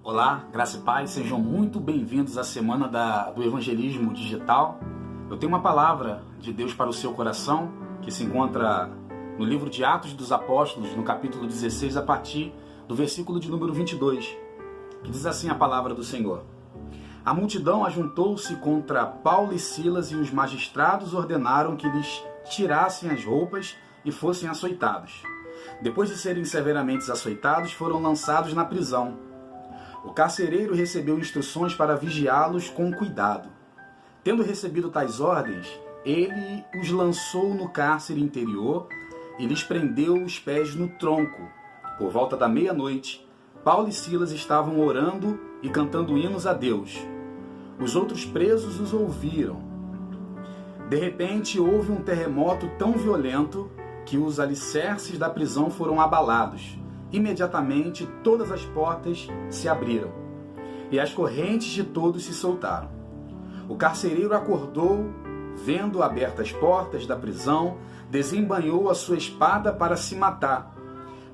Olá, graça e paz, sejam muito bem-vindos à semana do Evangelismo Digital. Eu tenho uma palavra de Deus para o seu coração, que se encontra no livro de Atos dos Apóstolos, no capítulo 16, a partir do versículo de número 22, que diz assim a palavra do Senhor. A multidão ajuntou-se contra Paulo e Silas e os magistrados ordenaram que lhes tirassem as roupas e fossem açoitados. Depois de serem severamente açoitados, foram lançados na prisão. O carcereiro recebeu instruções para vigiá-los com cuidado. Tendo recebido tais ordens, ele os lançou no cárcere interior e lhes prendeu os pés no tronco. Por volta da meia-noite, Paulo e Silas estavam orando e cantando hinos a Deus. Os outros presos os ouviram. De repente, houve um terremoto tão violento que os alicerces da prisão foram abalados. Imediatamente, todas as portas se abriram e as correntes de todos se soltaram. O carcereiro acordou, vendo abertas as portas da prisão, desembainhou a sua espada para se matar,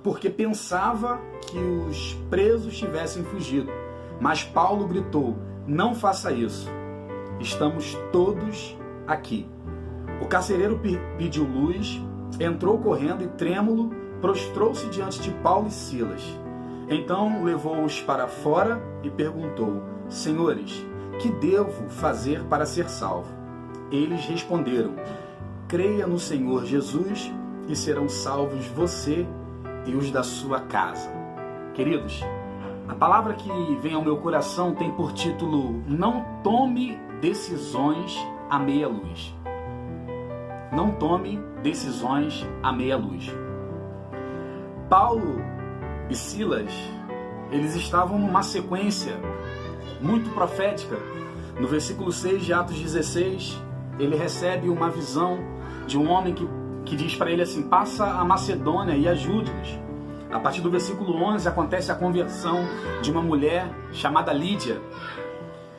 porque pensava que os presos tivessem fugido. Mas Paulo gritou: "Não faça isso, estamos todos aqui." O carcereiro pediu luz, entrou correndo e trêmulo, prostrou-se diante de Paulo e Silas. Então levou-os para fora e perguntou: "Senhores, que devo fazer para ser salvo?" Eles responderam: "Creia no Senhor Jesus e serão salvos você e os da sua casa." Queridos, a palavra que vem ao meu coração tem por título: não tome decisões à meia luz. Não tome decisões à meia luz. Paulo e Silas, eles estavam numa sequência muito profética. No versículo 6 de Atos 16, ele recebe uma visão de um homem que diz para ele assim: "Passa a Macedônia e ajude-nos." A partir do versículo 11 acontece a conversão de uma mulher chamada Lídia.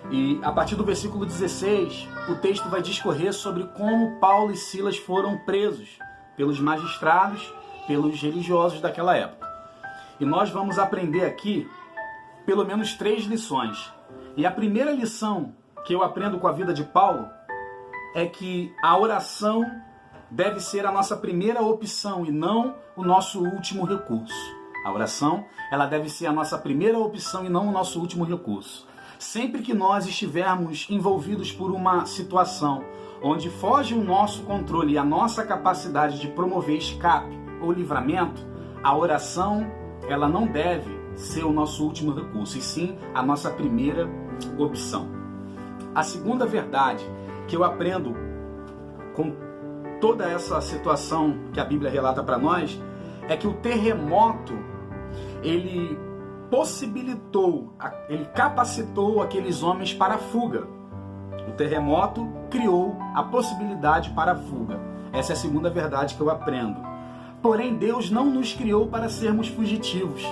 E a partir do versículo 16, o texto vai discorrer sobre como Paulo e Silas foram presos pelos magistrados, pelos religiosos daquela época. E nós vamos aprender aqui pelo menos 3 lições. E a primeira lição que eu aprendo com a vida de Paulo é que a oração deve ser a nossa primeira opção e não o nosso último recurso. A oração, ela deve ser a nossa primeira opção e não o nosso último recurso. Sempre que nós estivermos envolvidos por uma situação onde foge o nosso controle e a nossa capacidade de promover escape ou livramento, a oração, ela não deve ser o nosso último recurso, e sim a nossa primeira opção. A segunda verdade que eu aprendo com toda essa situação que a Bíblia relata para nós é que o terremoto, ele capacitou aqueles homens para a fuga. O terremoto criou a possibilidade para a fuga. Essa é a segunda verdade que eu aprendo. Porém, Deus não nos criou para sermos fugitivos.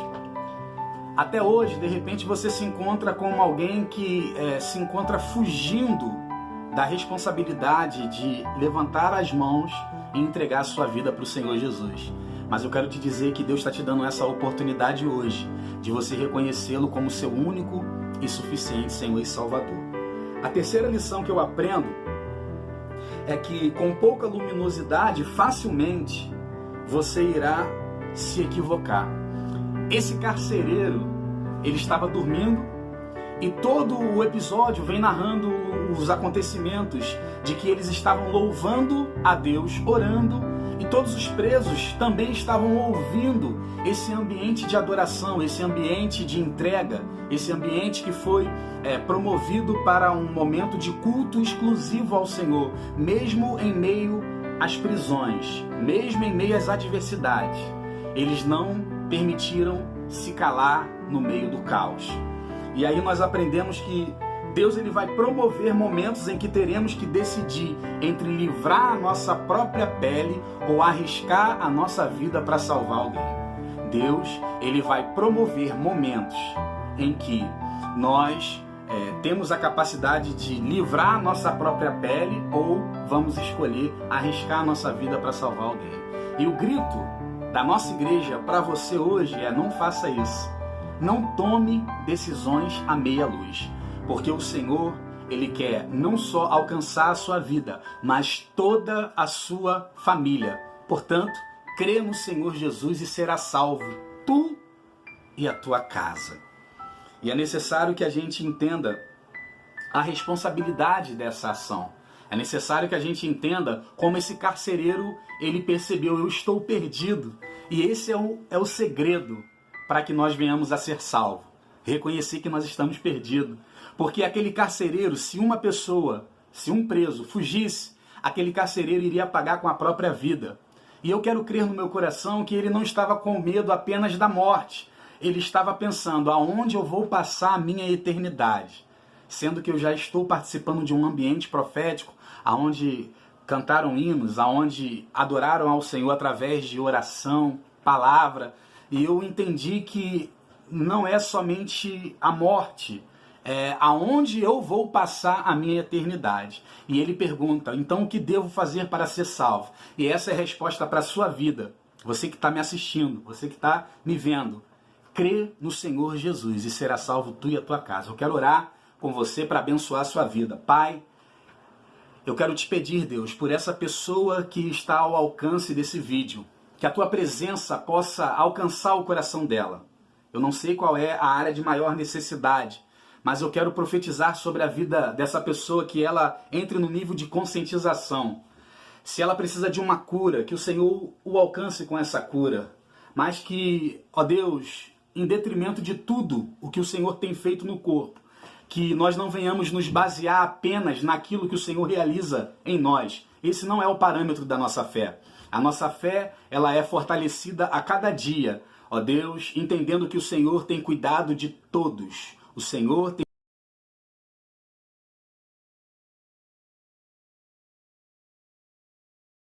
Até hoje, de repente, você se encontra com alguém que se encontra fugindo da responsabilidade de levantar as mãos e entregar a sua vida para o Senhor Jesus. Mas eu quero te dizer que Deus está te dando essa oportunidade hoje de você reconhecê-lo como seu único e suficiente Senhor e Salvador. A terceira lição que eu aprendo é que com pouca luminosidade, facilmente você irá se equivocar. Esse carcereiro, ele estava dormindo e todo o episódio vem narrando os acontecimentos de que eles estavam louvando a Deus, orando, e todos os presos também estavam ouvindo esse ambiente de adoração, esse ambiente de entrega, esse ambiente que foi promovido para um momento de culto exclusivo ao Senhor, mesmo em meio às prisões, mesmo em meio às adversidades. Eles não permitiram se calar no meio do caos. E aí nós aprendemos que Deus, ele vai promover momentos em que teremos que decidir entre livrar a nossa própria pele ou arriscar a nossa vida para salvar alguém. Deus, ele vai promover momentos em que nós temos a capacidade de livrar a nossa própria pele ou vamos escolher arriscar a nossa vida para salvar alguém. E o grito da nossa igreja para você hoje é: não faça isso. não tome decisões à meia luz, porque o Senhor, Ele quer não só alcançar a sua vida, mas toda a sua família. Portanto, crê no Senhor Jesus e será salvo, tu e a tua casa. E é necessário que a gente entenda a responsabilidade dessa ação. É necessário que a gente entenda como esse carcereiro, ele percebeu, eu estou perdido. E esse é o segredo para que nós venhamos a ser salvos. Reconhecer que nós estamos perdidos. Porque aquele carcereiro, se uma pessoa, se um preso fugisse, aquele carcereiro iria pagar com a própria vida. E eu quero crer no meu coração que ele não estava com medo apenas da morte. Ele estava pensando, aonde eu vou passar a minha eternidade? Sendo que eu já estou participando de um ambiente profético, aonde cantaram hinos, aonde adoraram ao Senhor através de oração, palavra, e eu entendi que não é somente a morte, é aonde eu vou passar a minha eternidade. E ele pergunta, então o que devo fazer para ser salvo? E essa é a resposta para a sua vida. Você que está me assistindo, você que está me vendo, crê no Senhor Jesus e será salvo tu e a tua casa. Eu quero orar com você para abençoar a sua vida. Pai, eu quero te pedir, Deus, por essa pessoa que está ao alcance desse vídeo, que a tua presença possa alcançar o coração dela. Eu não sei qual é a área de maior necessidade, mas eu quero profetizar sobre a vida dessa pessoa, que ela entre no nível de conscientização. Se ela precisa de uma cura, que o Senhor o alcance com essa cura, mas que, ó Deus, em detrimento de tudo o que o Senhor tem feito no corpo, que nós não venhamos nos basear apenas naquilo que o Senhor realiza em nós. Esse não é o parâmetro da nossa fé. A nossa fé, ela é fortalecida a cada dia, ó Deus, entendendo que o Senhor tem cuidado de todos. O Senhor tem